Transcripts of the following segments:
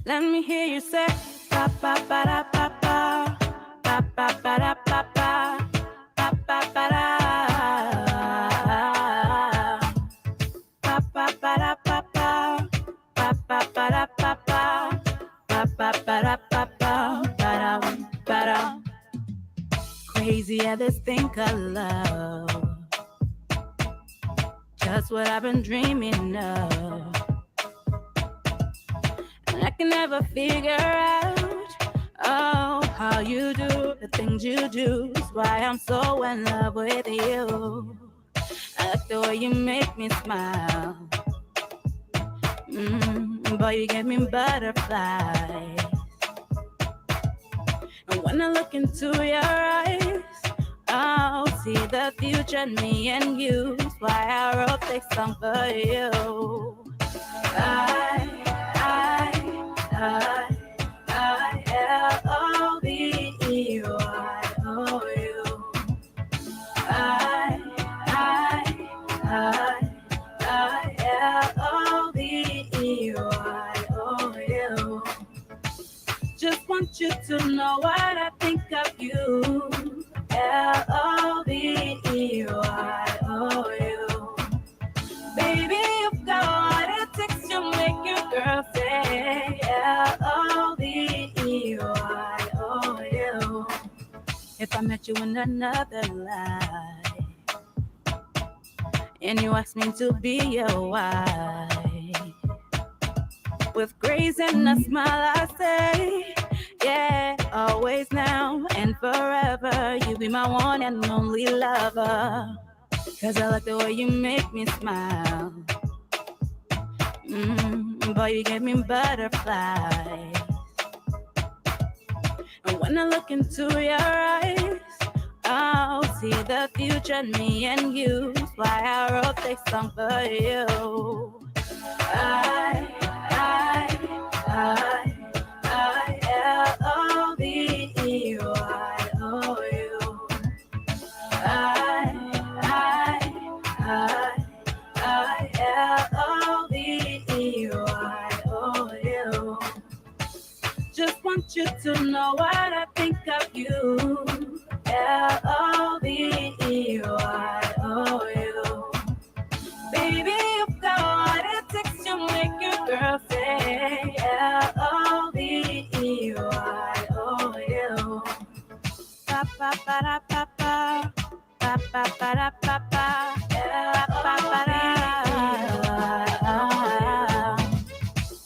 Let me hear you say ba ba ba da ba ba ba ba ba da ba ba ba ba ba da ba ba ba da ba ba ba ba ba da ba ba ba ba ba da ba ba ba da. Crazy at this thing called love, just what I've been dreaming of. And I can never figure out, oh, how you do the things you do. Is why I'm so in love with you. I like the way you make me smile. Boy, you give me butterflies. And when I look into your eyes, I'll see the future in me and you. That's why I wrote this song for you. I-L-O-V-E-Y-O-U. I-L-O-V-E-Y-O-U. Just want you to know what I think of you. L-O-V-E-Y-O-U. Baby, you've got what it takes to make your girl say L-O-V-E-Y-O-U. If I met you in another life and you asked me to be your wife, with grace and a smile I say, yeah, always now and forever. You be my one and only lover. Cause I like the way you make me smile. Boy, you give me butterflies. And when I look into your eyes, I'll see the future in me and you. That's why I wrote this song for you. I-L-O-V-E-Y-O-U. I-L-O-V-E-Y-O-U. Just want you to know what I think of you. L-O-V-E-Y-O-U. Baby, you've got what it takes to make your girl say L-O-V-E-Y-O-U. Ba ba ba da ba ba ba ba ba da ba ba ba ba ba da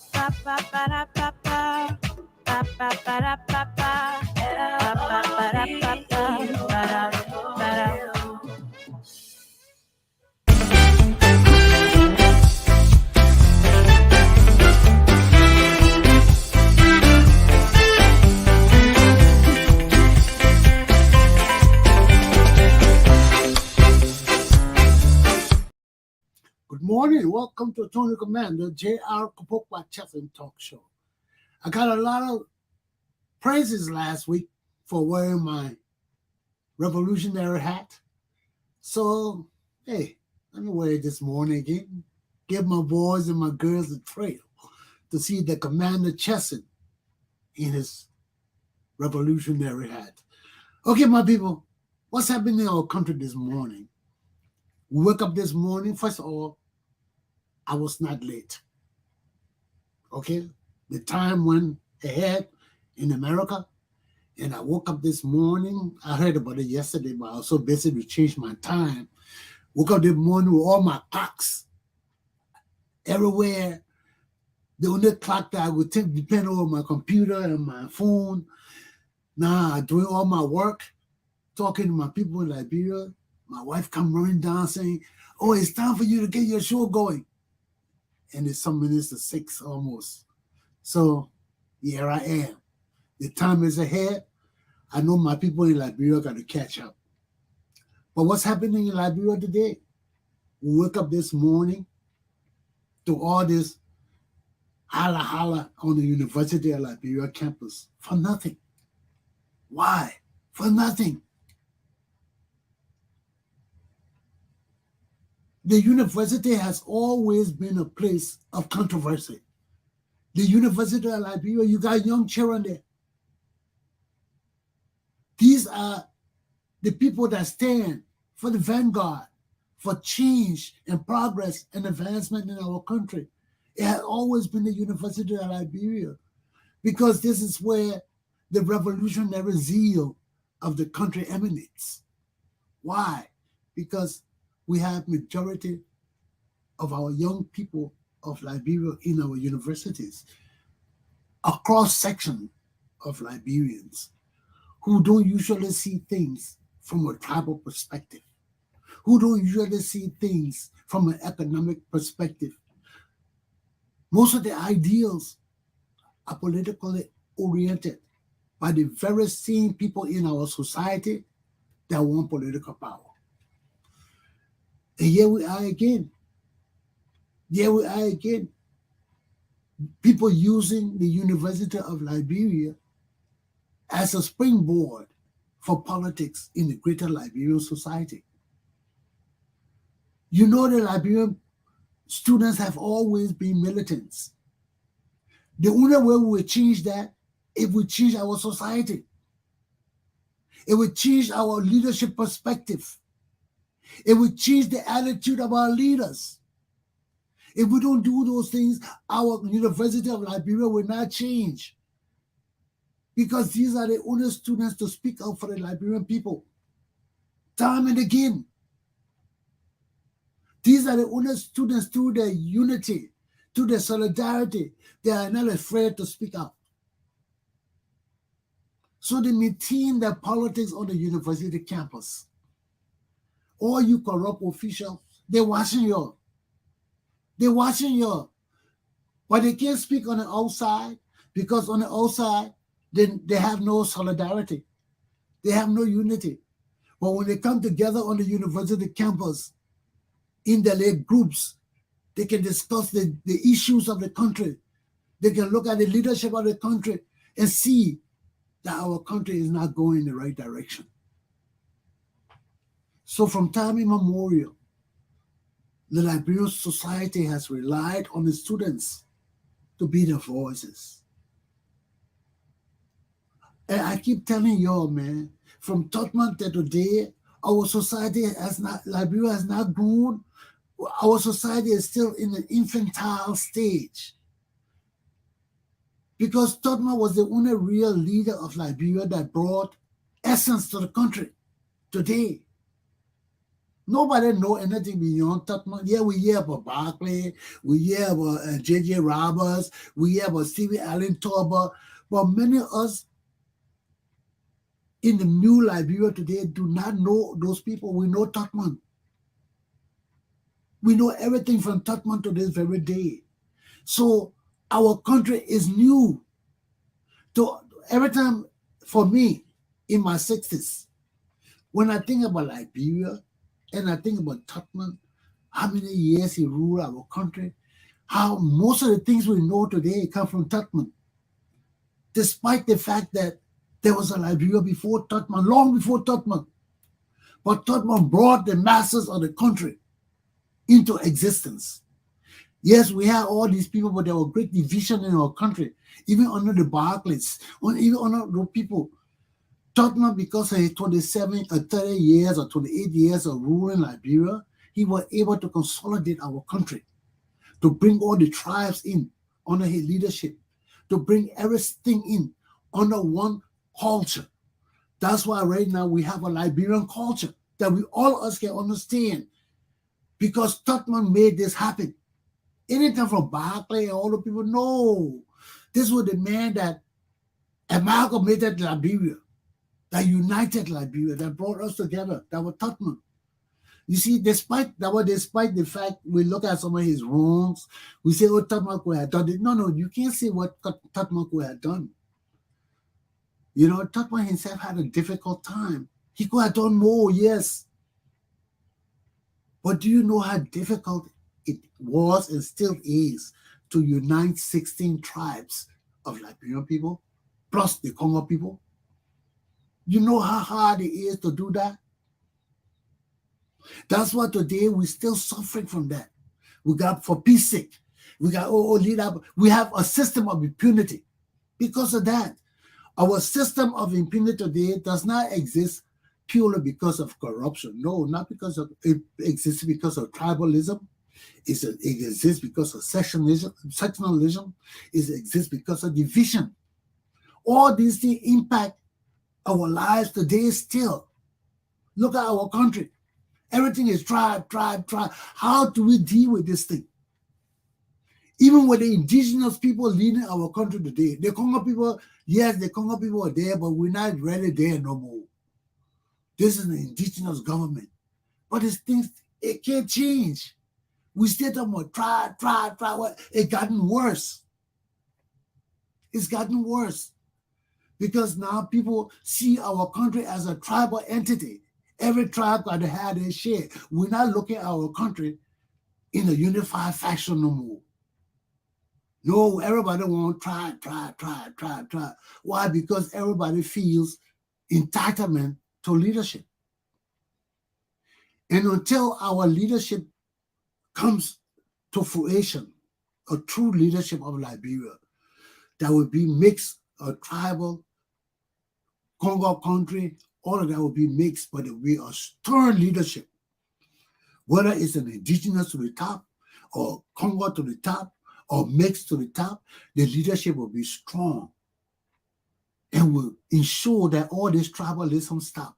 ba ba ba da ba ba ba ba ba da ba ba ba ba ba da ba ba ba da ba da. Good morning. Welcome to Tony Commander J.R. Glapohkpa Chesson talk show. I got a lot of praises last week for wearing my revolutionary hat. So, hey, let me wear it this morning again. Give my boys and my girls a trail to see the Commander Chesson in his revolutionary hat. Okay, my people, what's happening in our country this morning? We woke up this morning, first of all, I was not late. Okay? The time went ahead in America, and I woke up this morning. I heard about it yesterday, but I was so busy to change my time. Woke up this morning with all my clocks everywhere. The only clock that I would take depend on my computer and my phone. Now, doing all my work, talking to my people in Liberia. My wife come running down saying, oh, it's time for you to get your show going. And it's some minutes to 6 almost. So here I am. The time is ahead. I know my people in Liberia got to catch up. But what's happening in Liberia today? We woke up this morning to all this holla on the University of Liberia campus for nothing. Why? For nothing. The university has always been a place of controversy. The University of Liberia, you got young children there. These are the people that stand for the vanguard, for change and progress and advancement in our country. It has always been the University of Liberia because this is where the revolutionary zeal of the country emanates. Why? Because we have majority of our young people of Liberia in our universities, a cross section of Liberians who don't usually see things from a tribal perspective, who don't usually see things from an economic perspective. Most of the ideals are politically oriented by the very same people in our society that want political power. And here we are again. Here we are again. People using the University of Liberia as a springboard for politics in the greater Liberian society. You know, the Liberian students have always been militants. The only way we will change that if we change our society. It will change our leadership perspective. It will change the attitude of our leaders. If we don't do those things, our University of Liberia will not change. Because these are the only students to speak out for the Liberian people. Time and again. These are the only students through their unity, through their solidarity. They are not afraid to speak out. So they maintain their politics on the university campus. All you corrupt officials, they're watching you. They're watching you. But they can't speak on the outside because on the outside, they have no solidarity. They have no unity. But when they come together on the university campus, in their little groups, they can discuss the issues of the country. They can look at the leadership of the country and see that our country is not going in the right direction. So from time immemorial, the Liberian society has relied on the students to be their voices. And I keep telling y'all, man, from Tottenham to today, our society Liberia has not grown. Our society is still in an infantile stage. Because Tottenham was the only real leader of Liberia that brought essence to the country today. Nobody know anything beyond Tottenham. Yeah, we hear about Barclay, we hear about J.J. Roberts, we hear about Stevie Allen Torber, but many of us in the new Liberia today do not know those people. We know Tottenham. We know everything from Tottenham to this very day. So our country is new. So every time, for me, in my 60s, when I think about Liberia and I think about Tottenham, how many years he ruled our country, how most of the things we know today come from Tottenham, despite the fact that there was a Liberia before Tottenham, long before Tottenham. But Tottenham brought the masses of the country into existence. Yes, we have all these people, but there were great division in our country, even under the Barclays, even under the people. Tottenham, because of his 27 or 30 years or 28 years of ruling Liberia, he was able to consolidate our country, to bring all the tribes in under his leadership, to bring everything in under one culture. That's why right now we have a Liberian culture that we all of us can understand, because Tottenham made this happen. Anytime from Barclay and all the people, no. This was the man that amalgamated Liberia, that united Liberia, that brought us together, that was Tottenham. You see, despite the fact we look at some of his wrongs, we say, oh, Tottenham could have done it. No, you can't say what Tottenham could have done. You know, Tottenham himself had a difficult time. He could have done more, yes. But do you know how difficult it was and still is to unite 16 tribes of Liberian people, plus the Congo people? You know how hard it is to do that? That's why today we're still suffering from that. We got, for peace sake, We got lead up. We have a system of impunity. Because of that, our system of impunity today does not exist purely because of corruption. No, not because of it exists because of tribalism. It exists because of sectionalism. It exists because of division. All these things impact our lives today still. Look at our country. Everything is tribe. How do we deal with this thing? Even with the indigenous people leading our country today, the Congo people, yes, the Congo people are there, but we're not really there no more. This is an indigenous government. But it's things, it can't change. We still talking about try. It's gotten worse. It's gotten worse. Because now people see our country as a tribal entity. Every tribe got to have their share. We're not looking at our country in a unified fashion no more. No, everybody wants try. Why? Because everybody feels entitlement to leadership. And until our leadership comes to fruition, a true leadership of Liberia, that will be mixed, a tribal, Congo country, all of that will be mixed, but it will be a stern leadership. Whether it's an indigenous to the top, or Congo to the top, or mixed to the top, the leadership will be strong and will ensure that all this tribalism stop,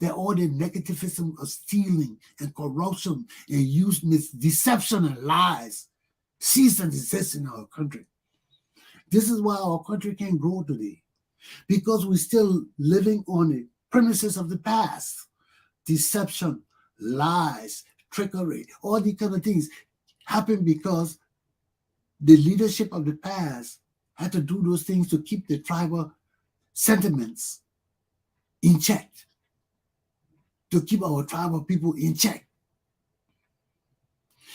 that all the negativism of stealing and corruption and deception and lies cease and desist in our country. This is why our country can't grow today, because we're still living on the premises of the past. Deception, lies, trickery, all these kind of things happen because the leadership of the past had to do those things to keep the tribal sentiments in check, to keep our tribal people in check.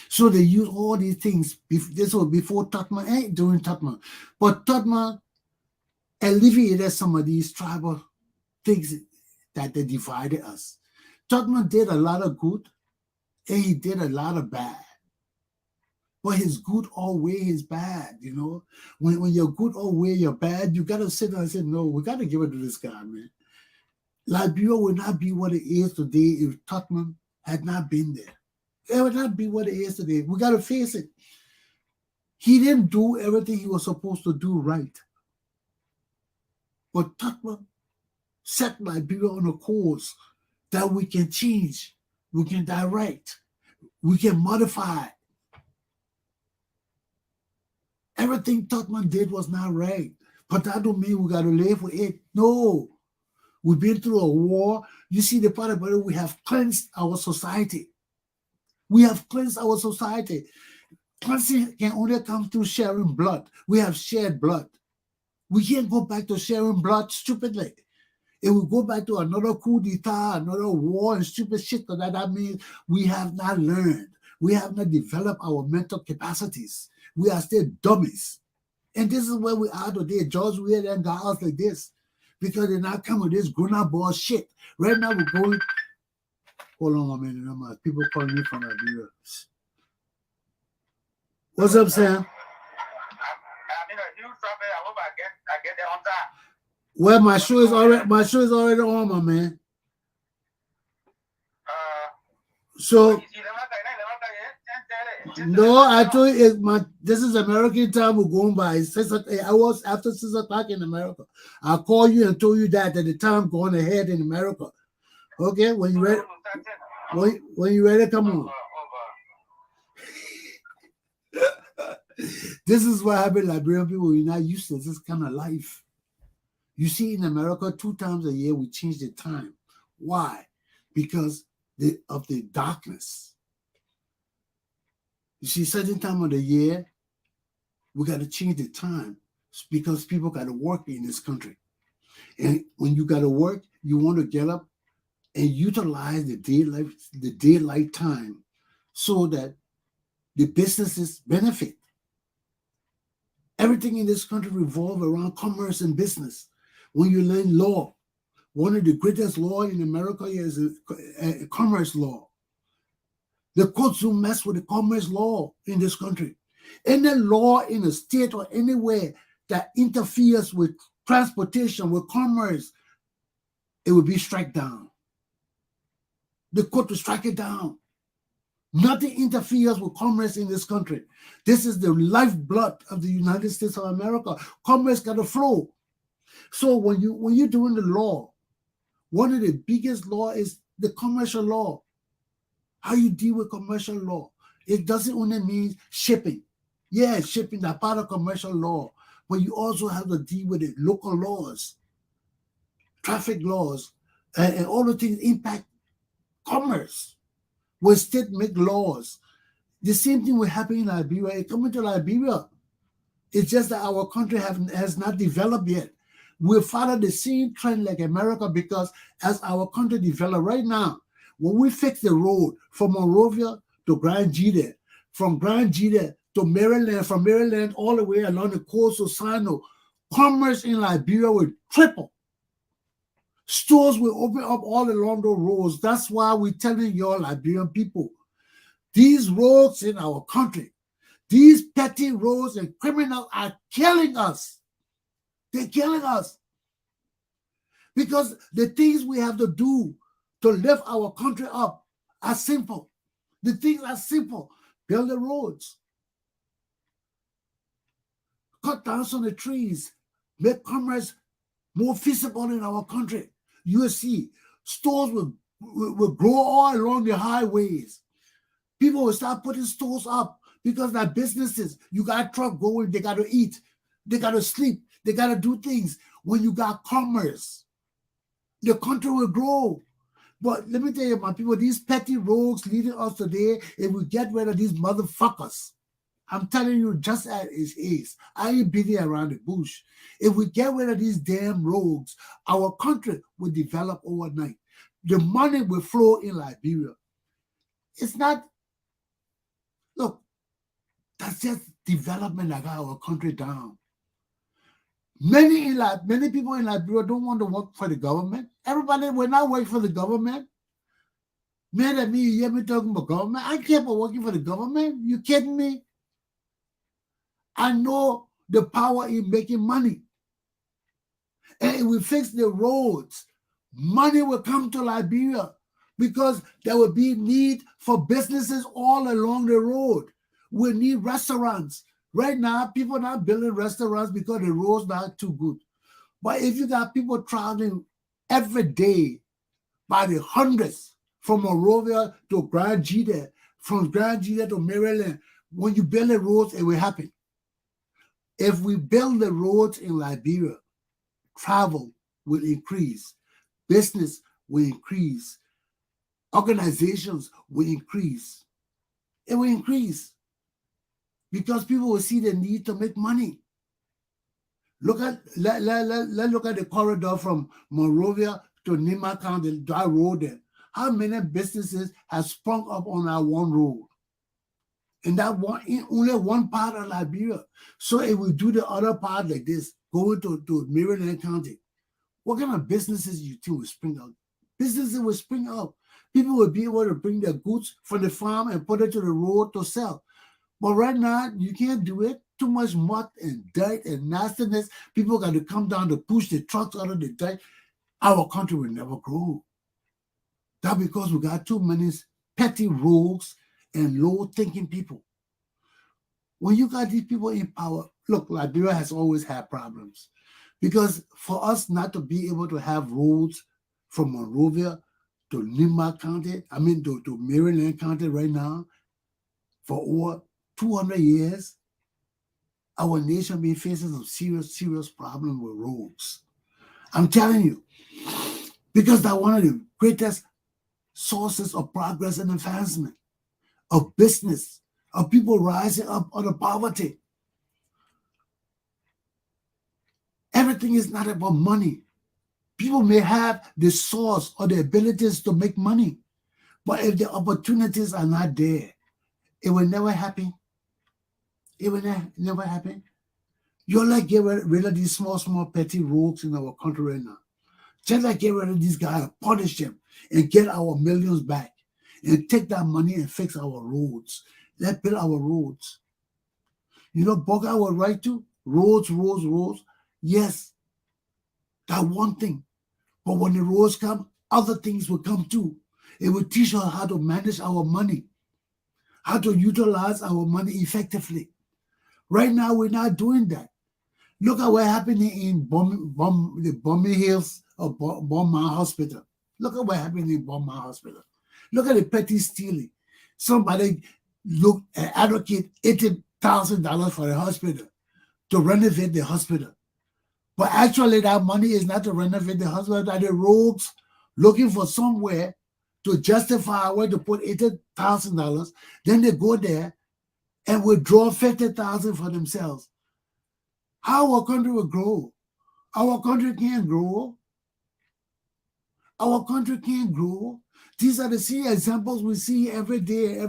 So they use all these things. This was before Tutman and during Tutman. But Tutman alleviated some of these tribal things that they divided us. Tutman did a lot of good and he did a lot of bad. But his good outweighs his bad, you know. When you're good outweighs your bad, you got to sit down and say, no, we got to give it to this guy, man. Liberia would not be what it is today if Tutman had not been there. It would not be what it is today. We got to face it. He didn't do everything he was supposed to do right. But Tutman set Liberia on a course that we can change, we can direct, we can modify. Everything Tutman did was not right. But that don't mean we got to live with it. No. We've been through a war. You see the part about it, we have cleansed our society. We have cleansed our society. Cleansing can only come through sharing blood. We have shared blood. We can't go back to sharing blood stupidly. If we go back to another coup d'etat, another war and stupid shit, that means we have not learned. We have not developed our mental capacities. We are still dummies. And this is where we are today. George Weir and guys like this. Because they're not coming with this grown-up bullshit. Right now we're going. Hold on a minute. People calling me from Liberia. What's up, Sam? I'm in a huge traffic. I hope I get there on time. Well, my show is already on, my man. So no, I told you this is American time. We're going by 6 hours after 6 o'clock in America. I'll call you and told you that the time going ahead in America. Okay, when you ready, when you ready, come on. This is what happened. Liberian people, we're not used to this kind of life. You see, in America, 2 times a year we change the time. Why? Because of the darkness. You see, certain time of the year, we got to change the time because people got to work in this country. And when you got to work, you want to get up and utilize the daylight time so that the businesses benefit. Everything in this country revolves around commerce and business. When you learn law, one of the greatest law in America is a commerce law. The courts don't mess with the commerce law in this country Any law in a state or anywhere that interferes with transportation, with commerce, it will be struck down. The court will strike it down. Nothing interferes with commerce in this country. This is the lifeblood of the United States of America. Commerce got to flow. So when you're doing the law, one of the biggest law is the commercial law. How you deal with commercial law. It doesn't only mean shipping. Yeah, shipping, that's part of commercial law. But you also have to deal with the local laws, traffic laws, and all the things impact commerce. When states make laws, the same thing will happen in Liberia. Coming to Liberia, it's just that our country has not developed yet. We'll follow the same trend like America because as our country develop right now, when we fix the road from Monrovia to Grand Gita, from Grand Gita to Maryland, from Maryland all the way along the coast of Sino, commerce in Liberia will triple. Stores will open up all along the roads. That's why we're telling y'all Liberian people, these roads in our country, these petty roads and criminals are killing us. They're killing us. Because the things we have to do to lift our country up are simple. The things are simple. Build the roads. Cut down some of the trees. Make commerce more feasible in our country. You will see stores will grow all along the highways. People will start putting stores up because they're businesses. You got a truck going, they got to eat. They got to sleep. They got to do things. When you got commerce, the country will grow. But let me tell you, my people, these petty rogues leading us today, if we get rid of these motherfuckers, I'm telling you, just as it is. I ain't beating around the bush. If we get rid of these damn rogues, our country will develop overnight. The money will flow in Liberia. It's not, look, that's just development that got our country down. Many people in Liberia don't want to work for the government. Everybody will not work for the government. Man, at me, you hear me talking about government? I care about working for the government. You kidding me? I know the power in making money. And if we fix the roads, money will come to Liberia because there will be need for businesses all along the road. We need restaurants. Right now, people are not building restaurants because the roads not too good. But if you got people traveling every day by the hundreds from Monrovia to Grand Gita, from Grand Gita to Maryland, when you build the roads, it will happen. If we build the roads in Liberia, travel will increase, business will increase, organizations will increase. It will increase because people will see the need to make money. Let's look at the corridor from Monrovia to Nima County, that road there. How many businesses have sprung up on that one road? And that only one part of Liberia. So if we do the other part like this, going to Maryland County, what kind of businesses you think will spring up? Businesses will spring up. People will be able to bring their goods from the farm and put it to the road to sell. But right now, you can't do it. Too much mud and dirt and nastiness. People got to come down to push the trucks out of the dirt. Our country will never grow. That's because we got too many petty rogues and low-thinking people. When you got these people in power, look, Liberia has always had problems. Because for us not to be able to have roads from Monrovia to Nima County, to Maryland County right now, for over 200 years, our nation been facing some serious problems with roads. I'm telling you, because that's one of the greatest sources of progress and advancement, of business, of people rising up out of poverty. Everything is not about money. People may have the source or the abilities to make money, but if the opportunities are not there, it will never happen. It will never happen. You're like get rid of these small petty rogues in our country right now. Just like get rid of these guys, punish them, and get our millions back, and take that money and fix our roads. Let's build our roads. You know, Boga was right too. Roads, roads, roads. Yes, that one thing. But when the roads come, other things will come too. It will teach us how to manage our money, how to utilize our money effectively. Right now, we're not doing that. Look at what happened in the Bombay Hills of Beaumont Hospital. Look at what happened in Beaumont Hospital. Look at the petty stealing. Somebody allocate $80,000 for the hospital to renovate the hospital. But actually, that money is not to renovate the hospital. That the rogues looking for somewhere to justify where to put $80,000. Then they go there and withdraw $50,000 for themselves. How our country will grow? Our country can't grow. Our country can't grow. These are the same examples we see every day,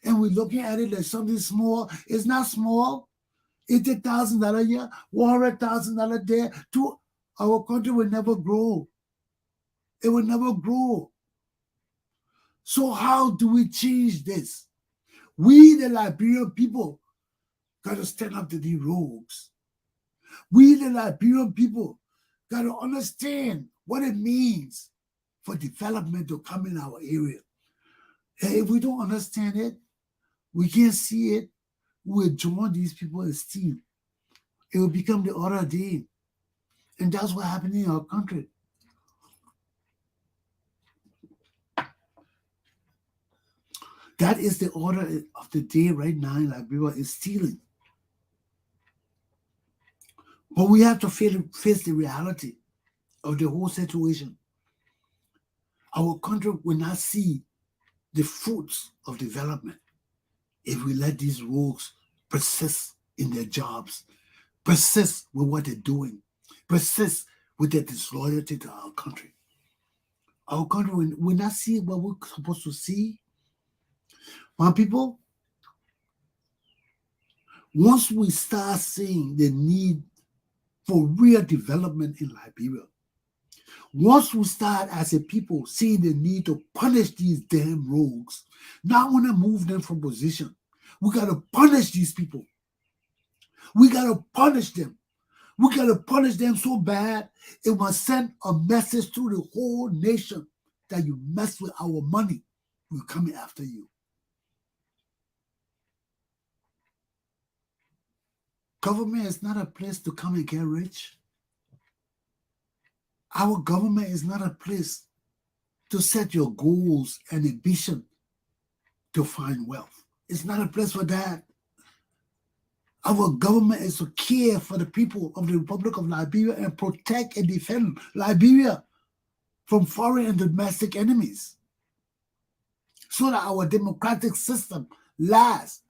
and we're looking at it like something small. It's not small. $80,000 a year, $100,000 there. Our country will never grow. It will never grow. So how do we change this? We, the Liberian people, got to stand up to these rogues. We, the Liberian people, got to understand what it means for development to come in our area. And if we don't understand it, we can't see it, we'll join these people and steal. It will become the order day. And that's what happened in our country. That is the order of the day right now in Liberia, is stealing. But we have to face the reality of the whole situation. Our country will not see the fruits of development if we let these rogues persist in their jobs, persist with what they're doing, persist with their disloyalty to our country. Our country will not see what we're supposed to see. My people, once we start seeing the need for real development in Liberia, once we start as a people seeing the need to punish these damn rogues, not want to move them from position, we got to punish these people. We got to punish them. We got to punish them so bad, it must send a message to the whole nation that you mess with our money, we're coming after you. Government is not a place to come and get rich. Our government is not a place to set your goals and ambition to find wealth. It's not a place for that. Our government is to care for the people of the Republic of Liberia and protect and defend Liberia from foreign and domestic enemies so that our democratic system lasts.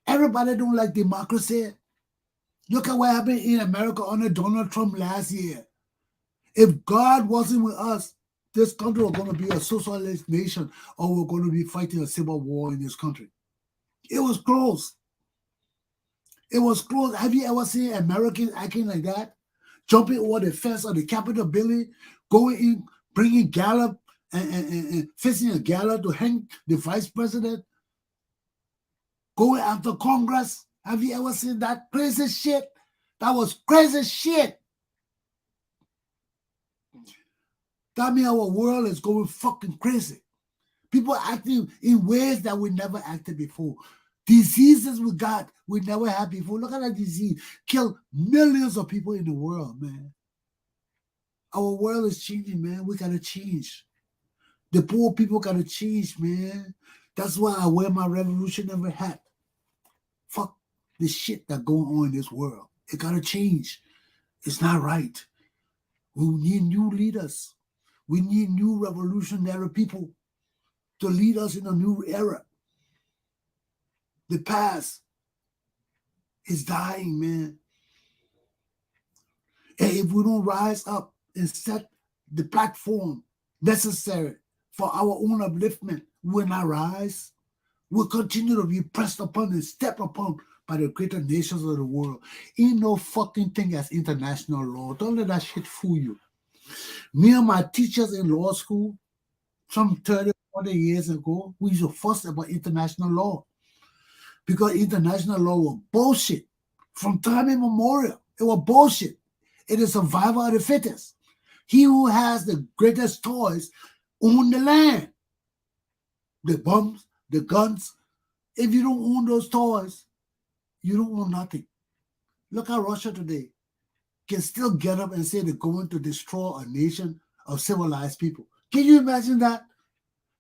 Everybody don't like democracy. Look at what happened in America under Donald Trump last year. If God wasn't with us, this country was going to be a socialist nation, or we're going to be fighting a civil war in this country. It was close. It was close. Have you ever seen Americans acting like that? Jumping over the fence of the Capitol building, going in, bringing Gallup and facing a Gallup to hang the vice president, going after Congress. Have you ever seen that crazy shit? That was crazy shit. That means our world is going fucking crazy. People acting in ways that we never acted before. Diseases we never had before. Look at that disease. Killed millions of people in the world, man. Our world is changing, man. We gotta change. The poor people gotta change, man. That's why I wear my revolutionary hat. Fuck the shit that going on in this world. It gotta change. It's not right. We need new leaders. We need new revolutionary people to lead us in a new era. The past is dying, man. And if we don't rise up and set the platform necessary for our own upliftment, we will not rise. We'll continue to be pressed upon and stepped upon by the greater nations of the world. Ain't no fucking thing as international law. Don't let that shit fool you. Me and my teachers in law school, some 30, 40 years ago, we used to fuss about international law. because international law was bullshit from time immemorial. It was bullshit. It is survival of the fittest. He who has the greatest toys own the land. The bombs, the guns. If you don't own those toys, you don't own nothing. Look how Russia today can still get up and say they're going to destroy a nation of civilized people. Can you imagine that?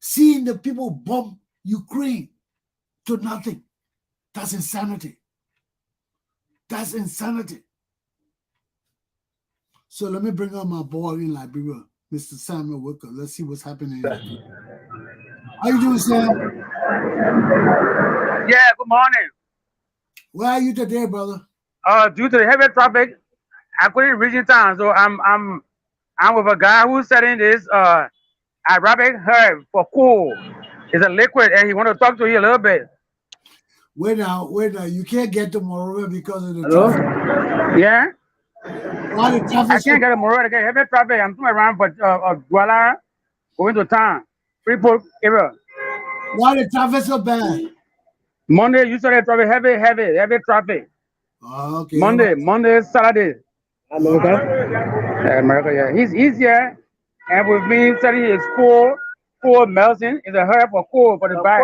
Seeing the people bomb Ukraine to nothing. That's insanity. That's insanity. So let me bring up my boy in Liberia, Mr. Samuel Wicker. Let's see what's happening. How you doing, Sam? Yeah, good morning. Where are you today, brother? Due to the heavy traffic, I couldn't reach in town, so I'm with a guy who's selling this Arabic herb for cool. It's a liquid, and he want to talk to you a little bit. Wait now. You can't get to Monrovia because of the Hello? traffic. Yeah, Why the traffic? I can't get to Monrovia. I get heavy traffic. I'm coming around, but Douala going to town, Freeport area. Why the traffic so bad? Monday, you saw the traffic, heavy traffic. Oh, okay. Monday, Saturday. America? America, yeah. He's here, and with me selling his cool medicine. It's a herb for cool for the back.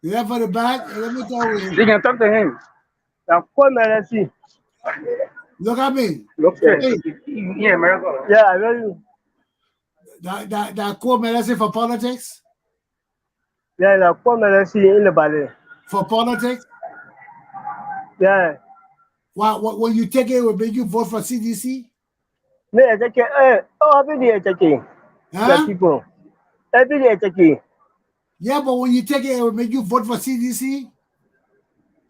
Yeah, for the back. Let me tell you. You can talk to him. Look at me. Look straight. Hey, Yeah, America. Yeah, I know you. that core medicine for politics? Yeah, la pomme in the body. For politics? Yeah. Why, when you take it, it will make you vote for CDC? Me, I take every day I take it. Huh? People. Every day I take it. Yeah, but when you take it, it will make you vote for CDC?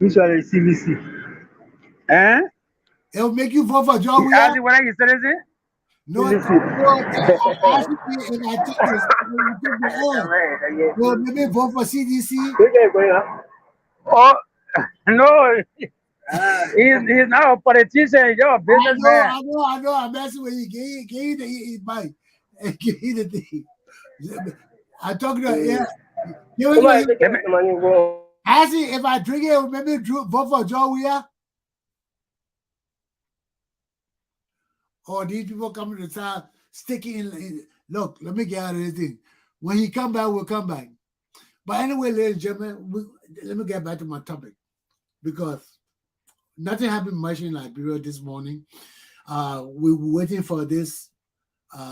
Usually CBC. Eh? It will make you vote for John He asked Weir? you whether he's citizen? No, I asked you if I take this, when you take the oath, it will make me vote for CDC? Oh, no. He's not a politician. You're a businessman. I know. I'm asking when you gave the mic. Give you the thing. I talking to yeah. Ask him if I drink it, it will make me vote for John Weir? Or these people coming to town, sticking in. Look, let me get out of this thing. When he come back, we'll come back. But anyway, ladies and gentlemen, let me get back to my topic. Because nothing happened much in Liberia this morning. We were waiting for this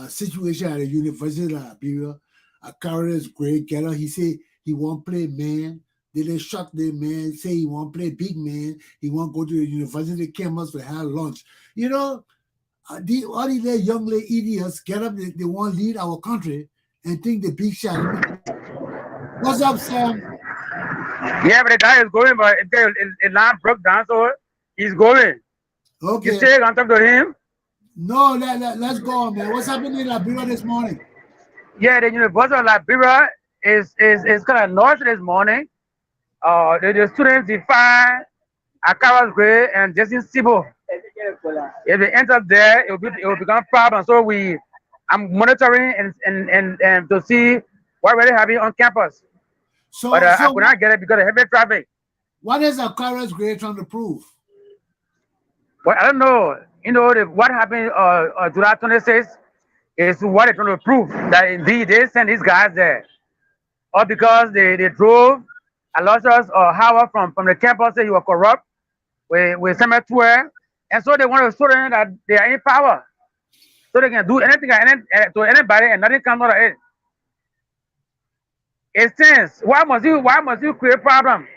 situation at the University of Liberia. A Carlos Gray Geller, he said he won't play man. They shot the man, say he won't play big man. He won't go to the university campus to have lunch. You know, all these little young little idiots get up, they want to lead our country and think the big shot. What's up, Sam? Yeah, but the guy is going, but the line broke down, so he's going. Okay. You stay on top of him? No, let's go on, man. What's happening in Liberia this morning? Yeah, the University of Liberia is kind of noisy this morning. The students defy Akaras Gray and Jason Sibo. If they enter there, it will become a problem. So I'm monitoring and to see what really happening on campus. But I could not get it because of heavy traffic. What is Akaras Gray trying to prove? Well, I don't know. You know, what happened July 26th is what they're trying to prove, that indeed they sent these guys there. Or because they drove Aloysius or Howard from the campus, say you were corrupt with Cemetery. And so they want to show them that they are in power. So they can do anything to anybody and nothing comes out of it. It stinks. Why must you create problem?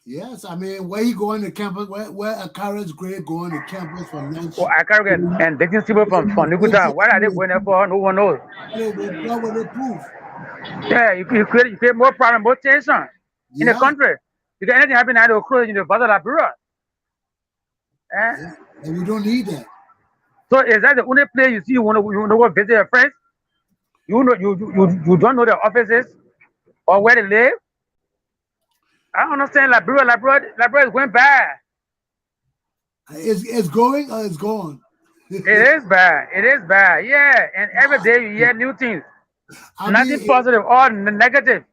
Yes, I mean, where he going to campus? Where Akaras Gray going to campus for lunch? Oh, I can't get and taking people from Nikuta. What are they going there for? No one knows. What will they prove? Yeah, you create more problem, more tension in the country. Because anything happen now, they'll close in the Battle of Liberia. Yeah, and we don't need that. So is that the only place you see you want to go visit your friends? You don't know their offices or where they live? I don't understand. Liberia is going bad. It's going or it's gone? It is bad. It is bad. Yeah, and every day you hear new things. Nothing positive, all negative.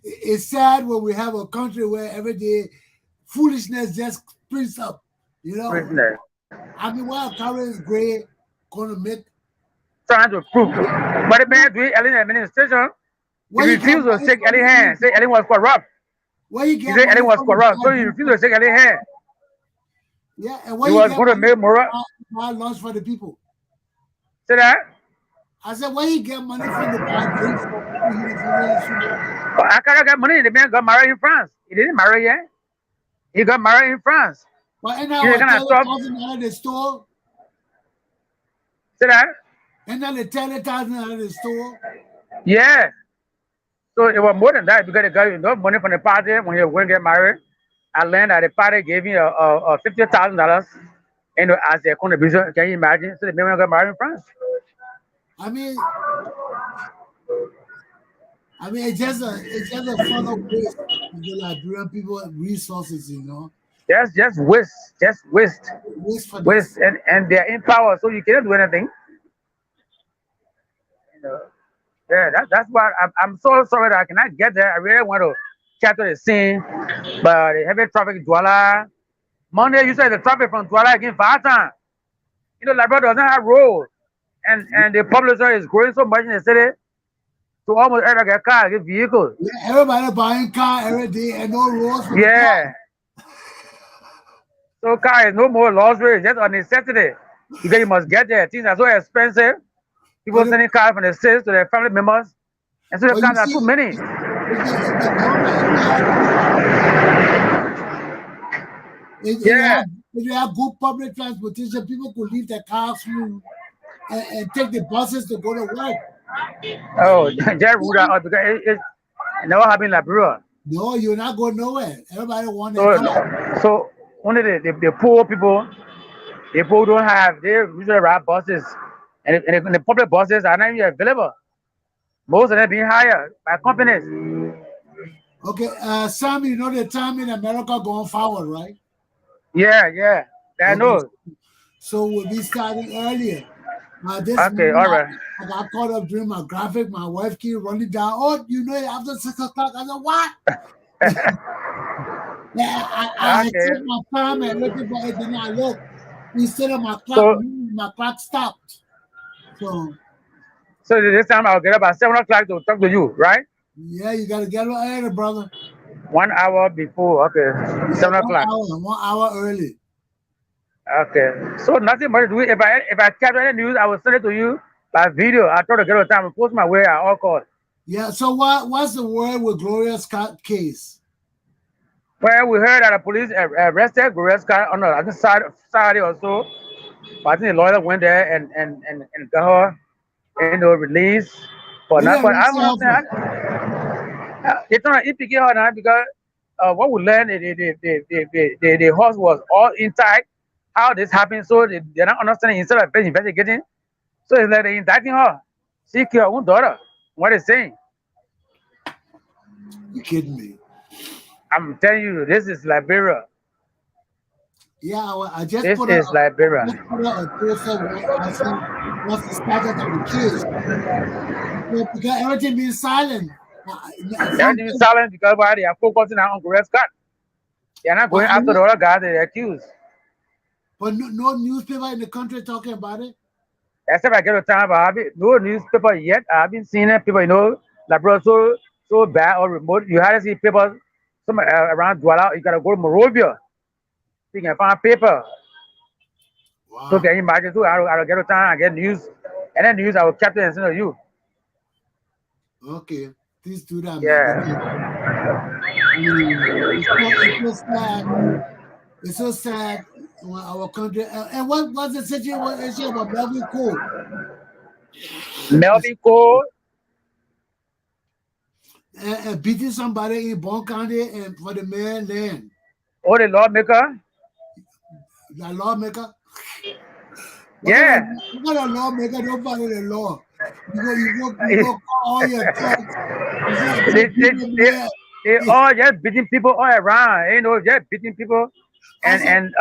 It's sad when we have a country where every day foolishness just springs up. You know, Prisoner. I mean, while Karen is great, gonna make Trying to prove. But the man doing Ellen administration, he where you get refused to money shake from Ellen the hand. Say people, Ellen was corrupt. where you He get said money Ellen was from the corrupt, so bad he refused people. to shake Ellen hand. Yeah, and He where you was get going to money make moral. to buy lunch for the people. Say that. I said, where you get money from the buy drinks for people he refuses to do? But I cannot get money. The man got married in France. He didn't marry yet. He got married in France. But in He's our gonna talk. $30,000 the store, Say that. and then the $30,000 the store. Yeah. So it was more than that because they got enough money from the party when he was going to get married. I learned that the party gave me a $50,000, as their contribution. Can you imagine? So the man got married in France. I mean, it's just a further waste of the Liberian people resources, you know. Just waste, Waste for waste, this. and they're in power, so you cannot do anything. You know. Yeah, that's why I'm so sorry that I cannot get there. I really want to capture the scene, but the heavy traffic in Douala. Monday, you said the traffic from Douala again 5 times. You know, Liberia doesn't have roads, and the population is growing so much in the city, so almost every get car, get vehicles. Yeah, everybody buying car every day and no roads for the car. Yeah, so car is no more luxury, it's just a necessity because you must get there. Things are so expensive. People But, sending cars from the states to their family members, and so the but you cars are see, too many. if the government, Yeah. if you have good public transportation, people could leave their cars home and take the buses to go to work. Oh, just rule that out because it never happened in Liberia. No, you're not going nowhere. Everybody want their So, car. so only the poor people, the people who don't have, they usually ride buses, and the public buses are not even available. Most of them being hired by companies. Okay, Sam, you know the time in America going forward, right? Yeah, I Okay, know. so we'll be starting earlier. This Okay, morning, all right. I got caught up doing my graphic. My wife keep running down. Oh, you know, after 6 o'clock. I said, what? Yeah, I Okay. took my time and looking for it. Then I look. Instead of my clock, So, my clock stopped. So, so this time I'll get up at 7 o'clock to talk to you, right? yeah, you got to get a little early, brother. 1 hour before. Okay, Yeah, 7 o'clock. 1 hour early. Okay. So nothing much to do. If I capture any news, I will send it to you by video. I try to get a time and post my way at all costs. Yeah, so what's the word with Gloria Scott case? Well, we heard that the police arrested Gloria Scott on I think Saturday or so. But I think the lawyer went there and got her, released. But What not. did But I I say don't understand. It's not if get her now because what we learned the horse was all intact. How this happened? So they're not understanding instead of investigating. So it's like they're indicting her. She killed her own daughter. What they're saying. You kidding me? I'm telling you, this is Liberia. Yeah, I just This put is Liberia. a post up asking what's the status of the kids. Yeah, because everything being silent. Everything is silent because why they are focusing on Uncle Red Scott. They are not going after the other guy they accused. But no newspaper in the country talking about it. Except I get a time, but I have no newspaper yet. I haven't seen it. People, Liberia so bad or remote. You have to see papers some around Douala. You gotta go to Morovia. You can find paper. Wow. So can you imagine? So I'll get a time. I get news, and then news I will capture and send to you. Okay, please do that, man. Yeah. It's so sad. It's so sad when our country. And what was the situation about Melvin Cole? Melvin Cole. And beating somebody in Bon County and for the man land. Oh, the lawmaker. The lawmaker. Yeah. What kind of lawmaker don't follow the law? You go call all your thugs. They all just beating people all around, just beating people, and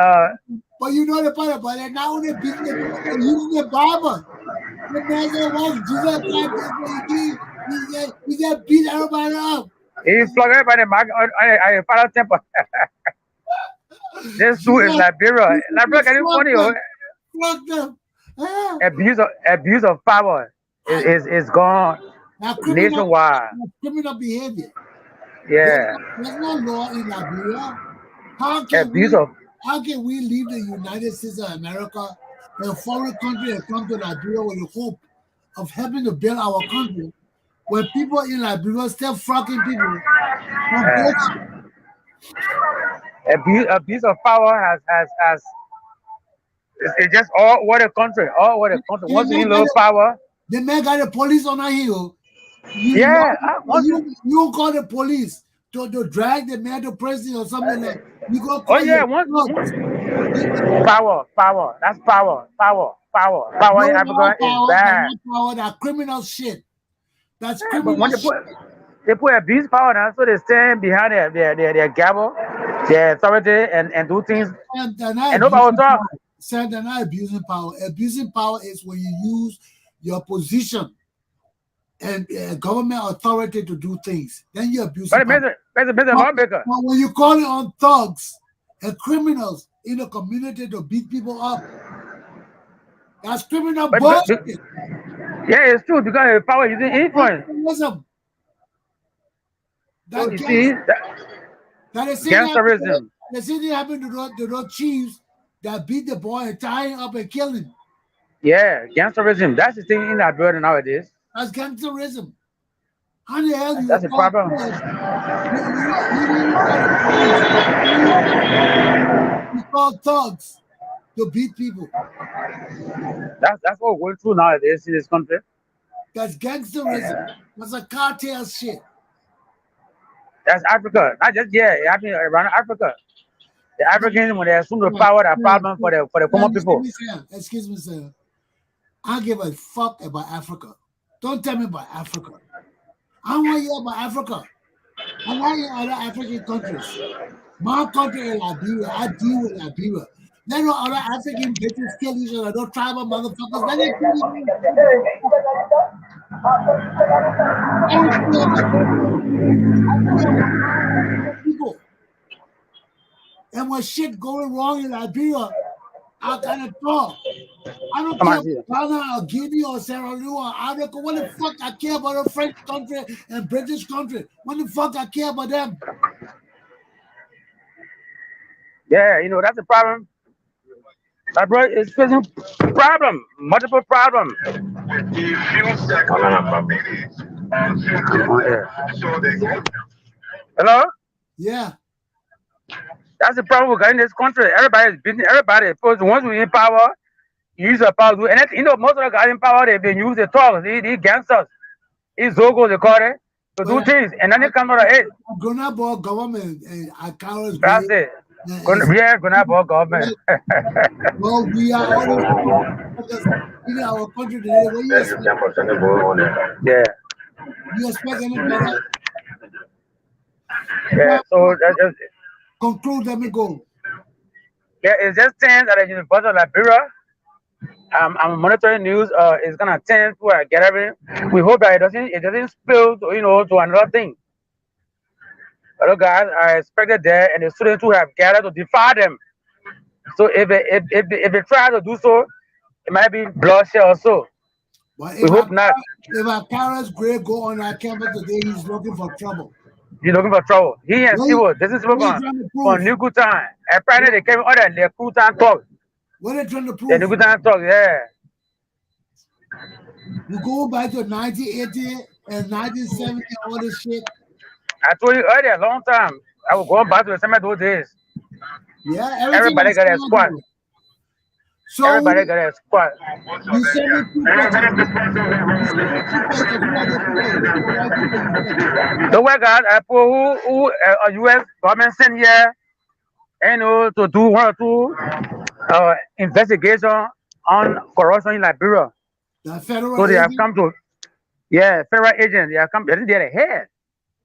But you know the part about it. Not only beating the people, they're using the Bible. The man said, "What Jesus Christ did for you? He just beat everybody up." He flog everybody back on Father Temple. This too is Yeah, Liberia. Liberia getting fuck funny. Oh. them, fuck them. Ah, Abuse of power I, is gone now nationwide. criminal behavior. Yeah. There's no law in Liberia. How can Abuse we of how can we leave the United States of America, a foreign country, and come to Liberia with the hope of helping to build our country when people in Liberia still fucking people on uh, bullshit? abuse of power has it's just all over the country. All over the country. The Once you man got lose power, got the police on a hill. yeah. Once You don't call the police to drag the man to prison or something like that. You go oh call yeah, your once thugs. power. That's power in No more Africa is power, and bad. more power, that criminal shit. That's Yeah, but criminal when shit. they put abuse power now, so they stand behind their gavel, their authority, and do things, And they're not and nobody will abusing talk. power. Sam, they're not abusing power. Abusing power is when you use your position and government authority to do things. Then you're abusing But power. it's a lawmaker. But when you call it on thugs and criminals in the community to beat people up, that's criminal But, bullshit. yeah, it's true because the power is using influence. Gangsterism. So That you see, that is gangsterism. the same thing happened to those chiefs that beat the boy and tie him up and kill him. Yeah, gangsterism. That's the thing in that building nowadays. That's gangsterism. How the hell you That's the call problem. thugs? You call thugs to beat people. That's what we're going through nowadays in this country. That's gangsterism. That's a cartel shit. That's Africa. Not just happening around Africa. The Africans, when they assume the power, that problem for the common people. Excuse me, sir. I give a fuck about Africa. Don't tell me about Africa. I want to hear about Africa. I want to hear other African countries. My country is Liberia. I deal with Liberia. Let no other African bitches kill each other. Don't tribal motherfuckers. Let it kill each other. People. And when shit going wrong in Liberia, I gotta talk. I don't care about Ghana or Guinea or Sierra Leone or Africa. What the fuck I care about a French country and British country? What the fuck I care about them? Yeah, that's the problem. My brother is facing multiple problems. Hello? Yeah. That's the problem we got in this country. Everybody's beating everybody. Because once we in power, you use the power. And most of the guys in power, they've been used to talk. These gangsters, these Zogos, they call it, to do things. And then they come to the head. Gonna government and Akara's That's it. Gonna government. Well, we are always in our country today. What you expect? Yeah. You expect any better? Yeah, so that's conclude, let me go. Yeah, it's just things at the University of Liberia. I'm monitoring news. It's gonna change to a gathering. We hope that it doesn't spill to, to another thing. Other guys are expected there, and the students who have gathered to defy them. So if they try to do so, it might be bloodshed or so. But we hope not. If our parents' grade go on our campus today, he's looking for trouble. He's looking for trouble. He and Steve, this is for New Good Time. Apparently, they came on their Good Time talk. What are they trying to prove? The New Good Time talk, yeah. You go back to 1980 and 1970, all this shit. I told you earlier, a long time. I was going back to the same those days. Yeah, everybody got a squad. So everybody got a squad. You send me the way guys, who a U.S. government sent here, to do one or two investigation on corruption in Liberia. So they have come to, federal agents. They have come. I think they're the head.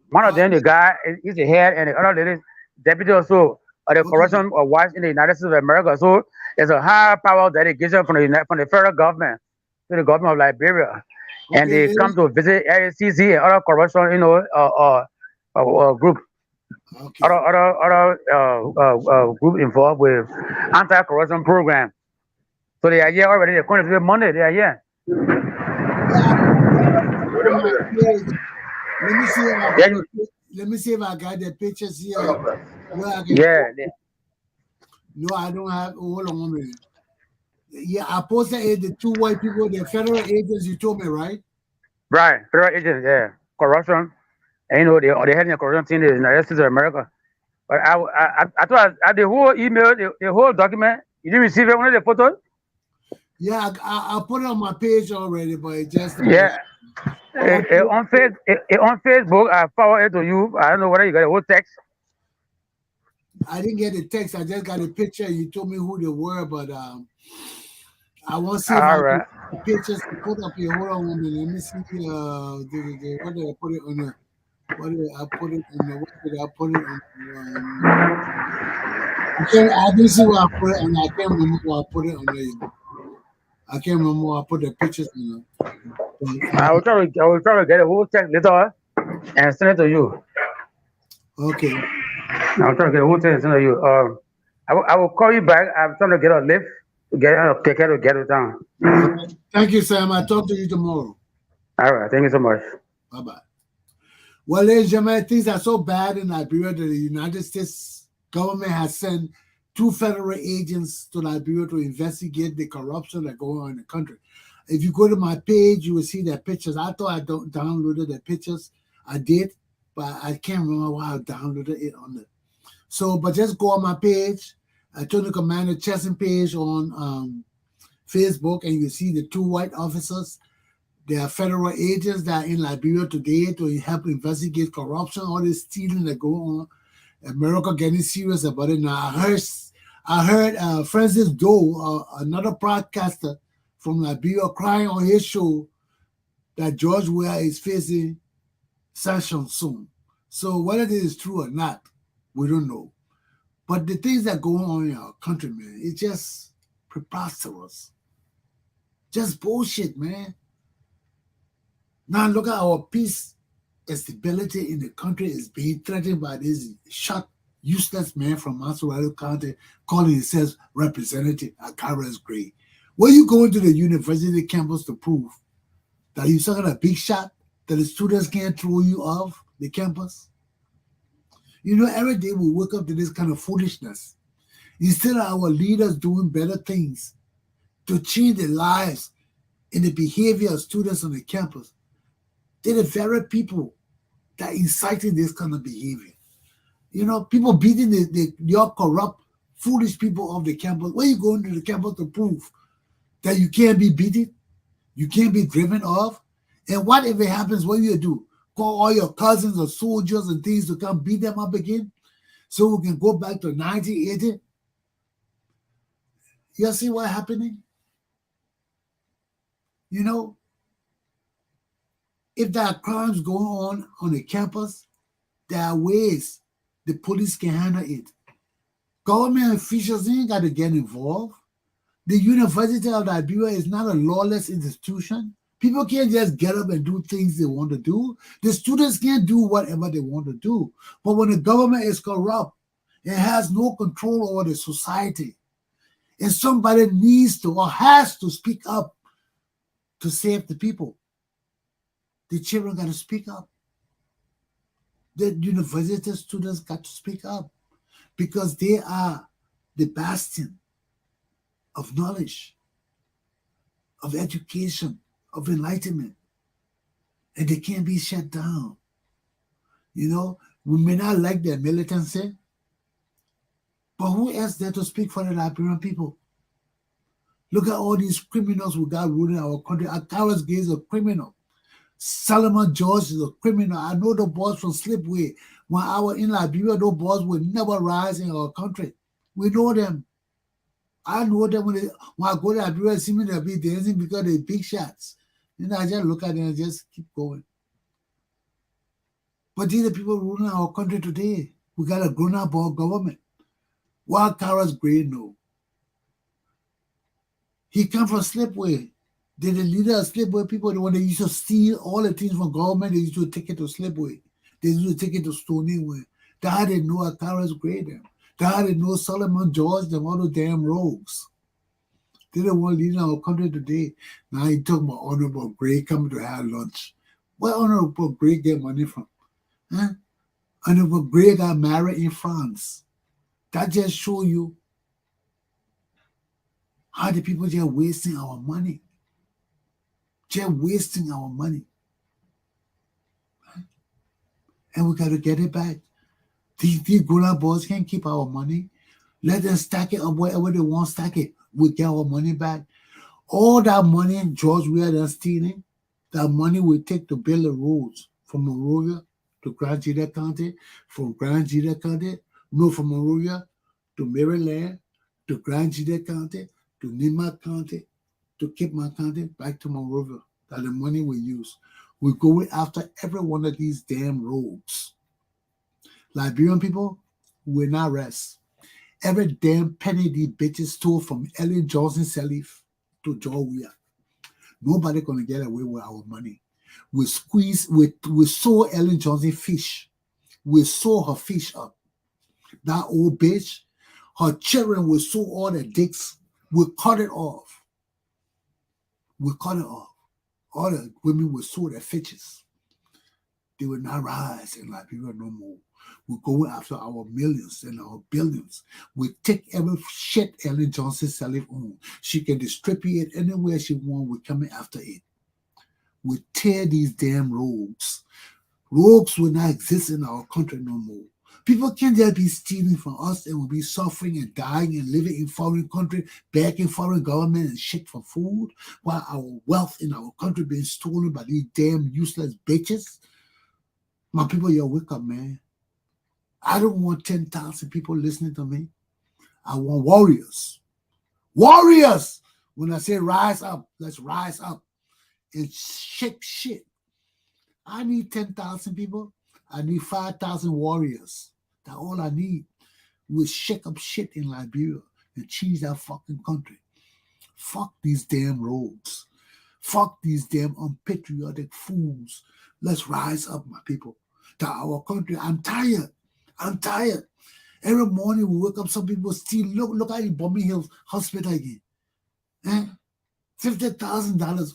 One of them, the guy, is the head, and the other lady, deputy also of the corruption watch in the United States of America. So there's a high power delegation from the federal government to the government of Liberia, and they come to visit ACC and other corruption, group, Okay. other group involved with anti-corruption program. So they are here already. They're going to do Monday. They are here. Yeah, I put on my page. Let me see if I Yeah, got let me see if I got the pictures here where I can yeah, post it. No, I don't have. Hold on a minute. Yeah, I posted it. The two white people, the federal agents. You told me, right? right. Federal agents, yeah, corruption. And they had a corruption thing in the United States of America. But I thought the whole email, the whole document, you didn't receive it, one of the photos? Yeah, I put it on my page already, but it just Yeah. I put, On Facebook, I forward it to you. I don't know whether you got the whole text. I didn't get the text. I just got a picture. You told me who they were, but I want to see if I All can right. the pictures to put up here. Hold on a minute. Let me see. What did I put it on the? What did I put it on the? What did I put it on? I didn't see where I put it, and I can't remember where I put it on there. I can't remember where I put the pictures on. But, I will try to get the whole text later on and send it to you. okay. I'll try to get the whole text and send it to you. I will call you back. I'm trying to get a lift to get take care to get it down. Okay. Thank you, Sam. I'll talk to you tomorrow. All right. Thank you so much. Bye bye. Well, ladies and gentlemen, things are so bad in Liberia that the United States government has sent two federal agents to Liberia to investigate the corruption that going on in the country. If you go to my page, you will see the pictures. I thought I downloaded the pictures. I did, but I can't remember why I downloaded it on the. So, but just go on my page, Attorney Commander Chesson page on Facebook, and you see the two white officers. They are federal agents that are in Liberia today to help investigate corruption, all this stealing that go on. America getting serious about it now. I heard Francis Doe, another broadcaster from Liberia, crying on his show that George Weah is facing sanctions soon. So whether this is true or not, we don't know. But the things that go on in our country, man, it's just preposterous. Just bullshit, man. Now look at our peace and stability in the country is being threatened by this short, useless man from Masurado County calling himself Representative Akaras Gray. Were you going to the university campus to prove that you're sucking a big shot that the students can't throw you off the campus? You know, every day we wake up to this kind of foolishness. Instead of our leaders doing better things to change the lives and the behavior of students on the campus, they're the very people that inciting this kind of behavior. You know, people beating your corrupt, foolish people off the campus. Where you going to the campus to prove that you can't be beaten, you can't be driven off? And what if it happens? What do you do? Call all your cousins or soldiers and things to come beat them up again so we can go back to 1980? You see what's happening? You know, if there are crimes going on the campus, there are ways the police can handle it. Government officials ain't got to get involved. The University of Liberia is not a lawless institution. People can't just get up and do things they want to do. The students can't do whatever they want to do. But when the government is corrupt, it has no control over the society. And somebody needs to or has to speak up to save the people. The children got to speak up. The university students got to speak up because they are the bastion of knowledge, of education, of enlightenment, and they can't be shut down. You know, we may not like their militancy, but who else there to speak for the Liberian people? Look at all these criminals we got ruling our country. Akaras Gray is a criminal. Solomon George is a criminal. I know the boys from Slipway. When I was in Liberia, those boys would never rise in our country. We know them. I know them when I go to Liberia, see me, they'll be dancing because they're big shots. You know, I just look at them and just keep going. But these are people ruling our country today. We got a grown-up government. What Akaras Gray know? He come from Slipway. They're the leader of Slipway people. When they used to steal all the things from government, they used to take it to Slipway. They used to take it to Stony where they had no Carlos Gray them. They had no Solomon George them, all the damn rogues. They don't want to lead our country today. Now he talking about Honorable Gray coming to have lunch. Where Honorable Gray get money from? Huh? Honorable Gray got married in France. That just show you how the people just wasting our money. Just wasting our money. And we got to get it back. These grown-up boys can't keep our money. Let them stack it up wherever they want to stack it. We get our money back. All that money George we are stealing, that money we take to build the roads from Monrovia to Grand Gila County, from Grand Gila County, no, from Monrovia to Maryland, to Grand Gila County, to Nima County, to Kipman County, back to Monrovia. That the money we use. We're going after every one of these damn roads. Liberian people will not rest. Every damn penny these bitches stole from Ellen Johnson Sirleaf to George Weah. Nobody gonna get away with our money. We saw Ellen Johnson fish. We saw her fish up. That old bitch, her children will sew all the dicks. We cut it off. We cut it off. All the women will sew their fishes. They will not rise in Liberia no more. We're going after our millions and our billions. We take every shit Ellen Johnson Sirleaf on. She can distribute it anywhere she wants. We're coming after it. We tear these damn rogues. Rogues will not exist in our country no more. People can't just be stealing from us and will be suffering and dying and living in foreign country, begging foreign government and shit for food, while our wealth in our country being stolen by these damn useless bitches. My people, you wake up, man. I don't want 10,000 people listening to me. I want warriors. Warriors! When I say rise up, let's rise up and shake shit. I need 10,000 people. I need 5,000 warriors. That's all I need. We'll shake up shit in Liberia and change that fucking country. Fuck these damn rogues. Fuck these damn unpatriotic fools. Let's rise up, my people. To our country. I'm tired. I'm tired. Every morning we wake up, some people steal. Look at the Bombing Hills Hospital again. $50,000.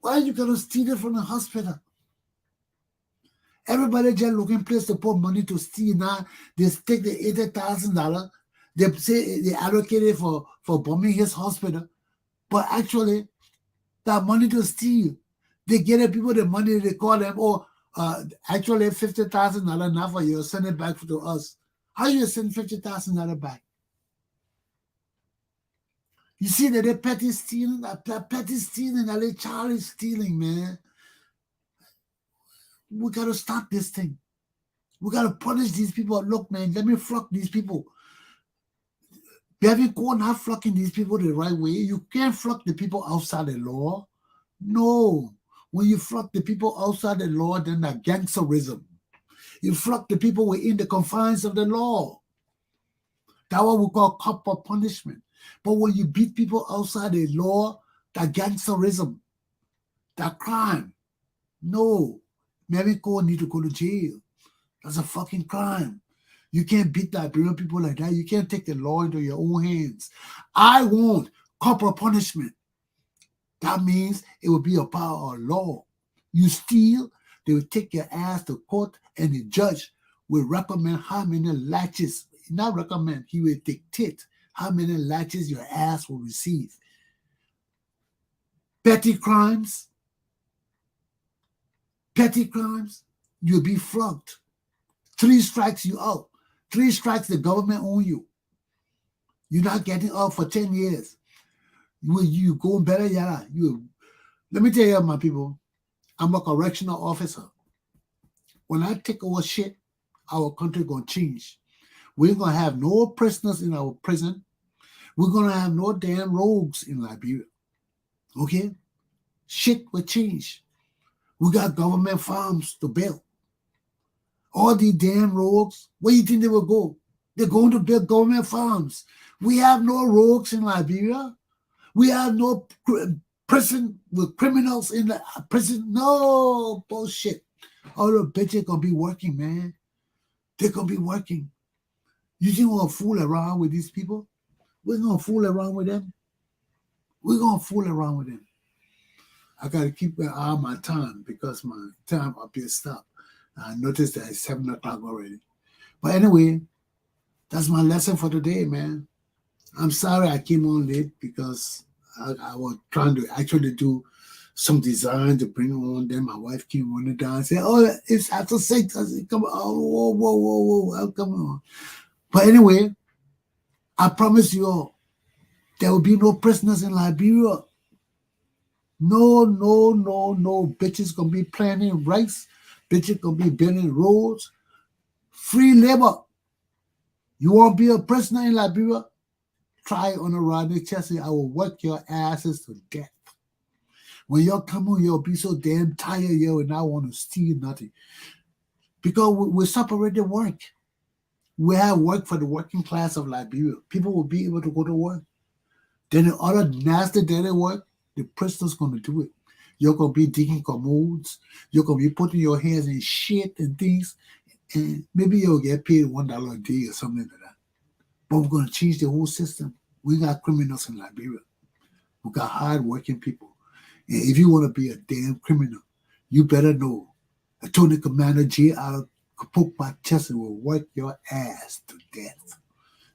Why are you going to steal it from the hospital? Everybody just looking place to put money to steal. Now they take the $80,000. They say they allocate it for Bombing Hills Hospital. But actually, that money to steal. They get the people the money, they call them, actually $50,000 now for you, send it back to us. How you send $50,000 back? You see that they petty stealing, that they Charlie stealing, man. We got to stop this thing. We got to punish these people. Look, man, let me flock these people. Baby, go not flocking these people the right way. You can't flock the people outside the law. No. When you flock the people outside the law, then that's gangsterism. You flock the people within the confines of the law. That's what we call corporal punishment. But when you beat people outside the law, that's gangsterism. That's crime. No. Mexico need to go to jail. That's a fucking crime. You can't beat Liberian people like that. You can't take the law into your own hands. I want corporal punishment. That means it will be a power of law. You steal, they will take your ass to court, and the judge will recommend how many latches, not recommend, he will dictate how many latches your ass will receive. Petty crimes, you'll be flogged. 3 strikes, you out. 3 strikes, the government own you. You're not getting out for 10 years. You go better, yada. Let me tell you, my people, I'm a correctional officer. When I take over shit, our country gonna change. We're gonna have no prisoners in our prison. We're gonna have no damn rogues in Liberia. Okay? Shit will change. We got government farms to build. All these damn rogues, where do you think they will go? They're going to build government farms. We have no rogues in Liberia. We have no prison with criminals in the prison. No bullshit. All the bitches gonna be working, man. They're gonna be working. You think we're gonna fool around with these people? We're gonna fool around with them. We're gonna fool around with them. I gotta keep an eye on my time because my time up here stopped. I noticed that it's 7 o'clock already. But anyway, that's my lesson for today, man. I'm sorry I came on late because I was trying to actually do some design to bring on. Then my wife came running down and said, "Oh, it's after 6." I said, "Come on, oh, whoa, come on." But anyway, I promise you all, there will be no prisoners in Liberia. No. Bitches gonna be planting rice. Bitches gonna be building roads. Free labor. You won't be a prisoner in Liberia? Try on a Rodney Chesson. I will work your asses to death. When y'all come on, you'll be so damn tired, you will not want to steal nothing. Because we separate the work. We have work for the working class of Liberia. People will be able to go to work. Then the other nasty dirty work, the prisoners going to do it. You're going to be digging commodes. You're going to be putting your hands in shit and things. And maybe you'll get paid $1 a day or something like that. But we're going to change the whole system. We got criminals in Liberia. We got hard-working people. And if you want to be a damn criminal, you better know Attorney Commander J.R. Glapohkpa Chesson will work your ass to death.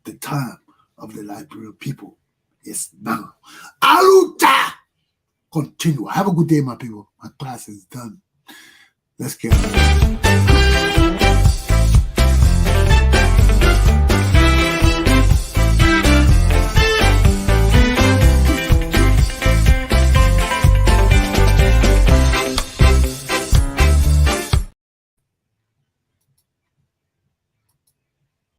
The time of the Liberian people is now. Aluta! Continue. Have a good day, my people. My class is done. Let's get on.